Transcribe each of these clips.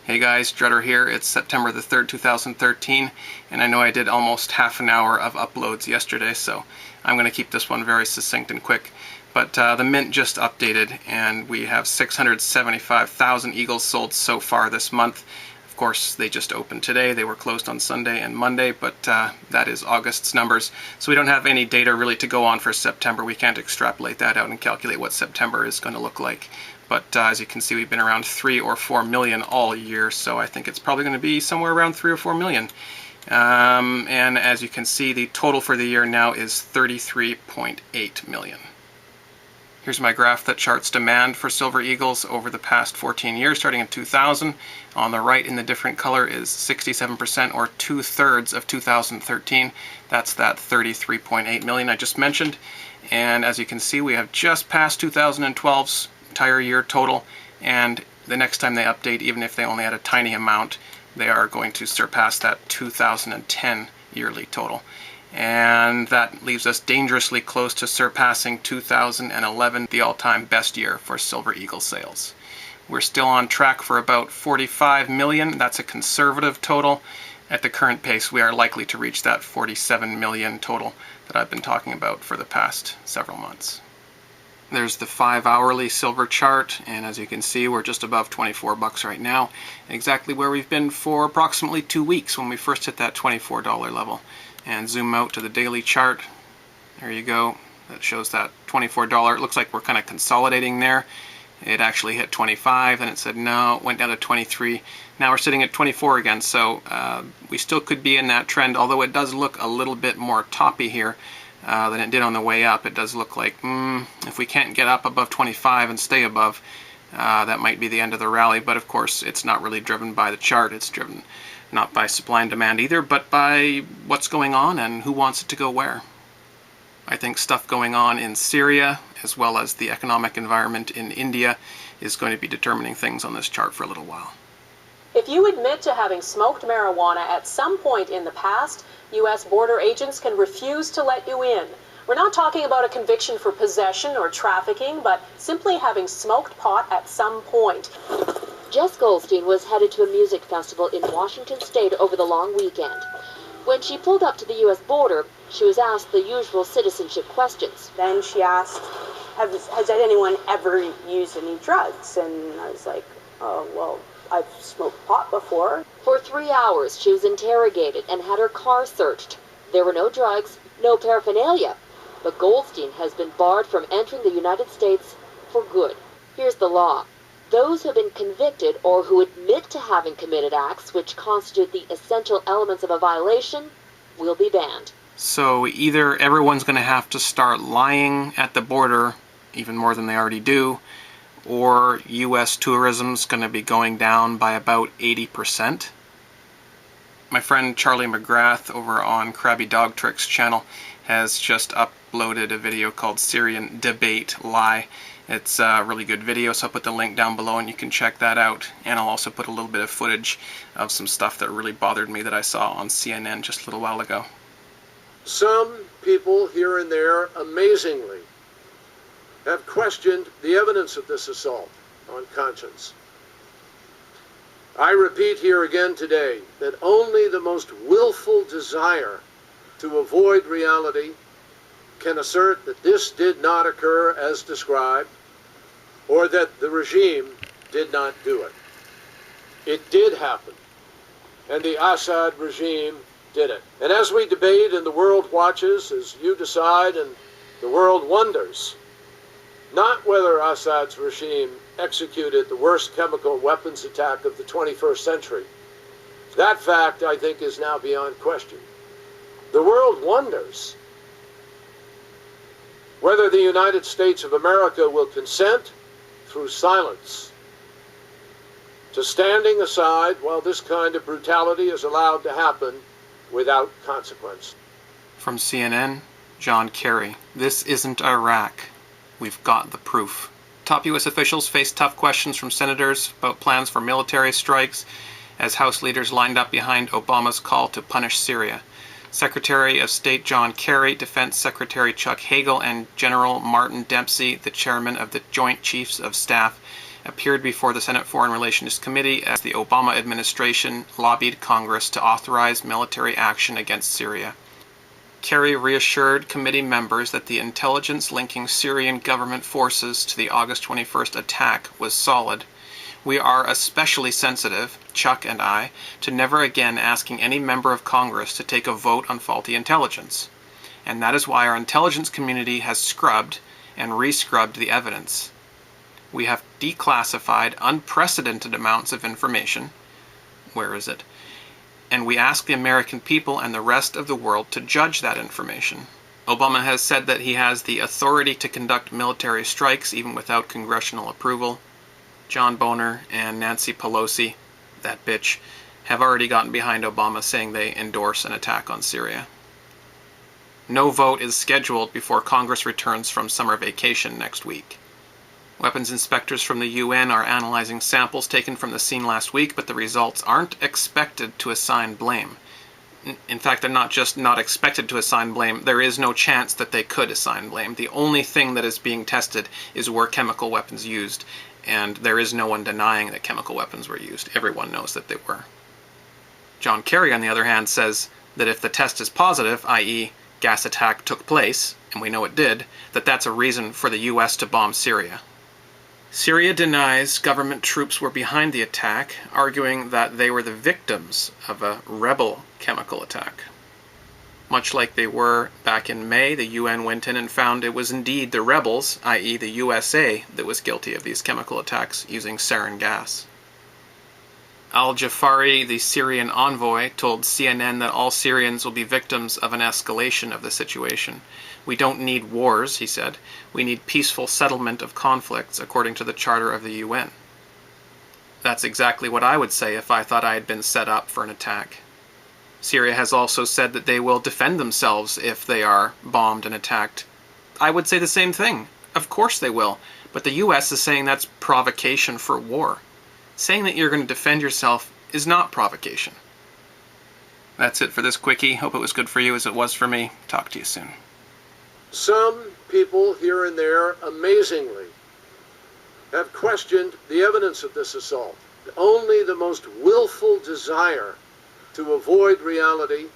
Hey guys, Dreader here. It's September the 3rd, 2013, and I know I did almost half an hour of uploads yesterday, so I'm going to keep this one very succinct and quick. But the Mint just updated, and we have 675,000 Eagles sold so far this month. Of course, they just opened today. They were closed on Sunday and Monday, but that is August's numbers. So we don't have any data really to go on for September. We can't extrapolate that out and calculate what September is going to look like. But as you can see, we've been around 3 or 4 million all year, so I think it's probably going to be somewhere around 3 or 4 million. And as you can see, the total for the year now is 33.8 million. Here's my graph that charts demand for Silver Eagles over the past 14 years, starting in 2000. On the right in the different color is 67%, or 2/3 of 2013. That's that 33.8 million I just mentioned. And as you can see, we have just passed 2012's entire year total, and the next time they update, even if they only had a tiny amount, they are going to surpass that 2010 yearly total. And that leaves us dangerously close to surpassing 2011, the all-time best year for Silver Eagle sales. We're still on track for about 45 million. That's a conservative total. At the current pace, we are likely to reach that 47 million total that I've been talking about for the past several months. There's the 5-hourly silver chart, and as you can see, we're just above 24 bucks right now, exactly where we've been for approximately 2 weeks when we first hit that $24 level. And zoom out to the daily chart. There you go. That shows that $24. It looks like we're kind of consolidating there. It actually hit 25, and it said no, it went down to 23. Now we're sitting at 24 again, so we still could be in that trend, although it does look a little bit more toppy here than it did on the way up. It does look like if we can't get up above 25 and stay above, that might be the end of the rally. But of course, it's not really driven by the chart. It's driven not by supply and demand either, but by what's going on and who wants it to go where. I think stuff going on in Syria, as well as the economic environment in India, is going to be determining things on this chart for a little while. If you admit to having smoked marijuana at some point in the past, U.S. border agents can refuse to let you in. We're not talking about a conviction for possession or trafficking, but simply having smoked pot at some point. Jess Goldstein was headed to a music festival in Washington State over the long weekend. When she pulled up to the U.S. border, she was asked the usual citizenship questions. Then she asked, has anyone ever used any drugs? And I was like, oh, well, I've smoked pot before. For 3 hours, she was interrogated and had her car searched. There were no drugs, no paraphernalia. But Goldstein has been barred from entering the United States for good. Here's the law. Those who have been convicted or who admit to having committed acts which constitute the essential elements of a violation will be banned. So either everyone's going to have to start lying at the border, even more than they already do, or U.S. tourism's going to be going down by about 80%. My friend Charlie McGrath over on Krabby Dog Tricks channel has just uploaded a video called Syrian Debate Lie. It's a really good video, so I'll put the link down below and you can check that out. And I'll also put a little bit of footage of some stuff that really bothered me that I saw on CNN just a little while ago. Some people here and there, amazingly, have questioned the evidence of this assault on conscience. I repeat here again today that only the most willful desire to avoid reality can assert that this did not occur as described, or that the regime did not do it. It did happen, and the Assad regime did it. And as we debate and the world watches, as you decide and the world wonders, not whether Assad's regime executed the worst chemical weapons attack of the 21st century. That fact, I think, is now beyond question. The world wonders whether the United States of America will consent, through silence, to standing aside while this kind of brutality is allowed to happen without consequence. From CNN, John Kerry. This isn't Iraq. We've got the proof. Top U.S. officials face tough questions from senators about plans for military strikes as House leaders lined up behind Obama's call to punish Syria. Secretary of State John Kerry, Defense Secretary Chuck Hagel, and General Martin Dempsey, the chairman of the Joint Chiefs of Staff, appeared before the Senate Foreign Relations Committee as the Obama administration lobbied Congress to authorize military action against Syria. Kerry reassured committee members that the intelligence linking Syrian government forces to the August 21st attack was solid. We are especially sensitive, Chuck and I, to never again asking any member of Congress to take a vote on faulty intelligence. And that is why our intelligence community has scrubbed and re-scrubbed the evidence. We have declassified unprecedented amounts of information. Where is it? And we ask the American people and the rest of the world to judge that information. Obama has said that he has the authority to conduct military strikes even without congressional approval. John Boehner and Nancy Pelosi, that bitch, have already gotten behind Obama, saying they endorse an attack on Syria. No vote is scheduled before Congress returns from summer vacation next week. Weapons inspectors from the UN are analyzing samples taken from the scene last week, but the results aren't expected to assign blame. In fact, they're not just not expected to assign blame, there is no chance that they could assign blame. The only thing that is being tested is were chemical weapons used, and there is no one denying that chemical weapons were used. Everyone knows that they were. John Kerry, on the other hand, says that if the test is positive, i.e. gas attack took place, and we know it did, that that's a reason for the US to bomb Syria. Syria denies government troops were behind the attack, arguing that they were the victims of a rebel chemical attack. Much like they were back in May, the UN went in and found it was indeed the rebels, i.e. the USA, that was guilty of these chemical attacks using sarin gas. Al-Jafari, the Syrian envoy, told CNN that all Syrians will be victims of an escalation of the situation. We don't need wars, he said. We need peaceful settlement of conflicts according to the Charter of the UN. That's exactly what I would say if I thought I had been set up for an attack. Syria has also said that they will defend themselves if they are bombed and attacked. I would say the same thing. Of course they will. But the US is saying that's provocation for war. Saying that you're going to defend yourself is not provocation. That's it for this quickie. Hope it was good for you as it was for me. Talk to you soon. Some people here and there, amazingly, have questioned the evidence of this assault. Only the most willful desire to avoid reality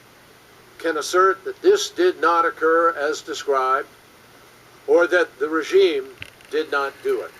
can assert that this did not occur as described, or that the regime did not do it.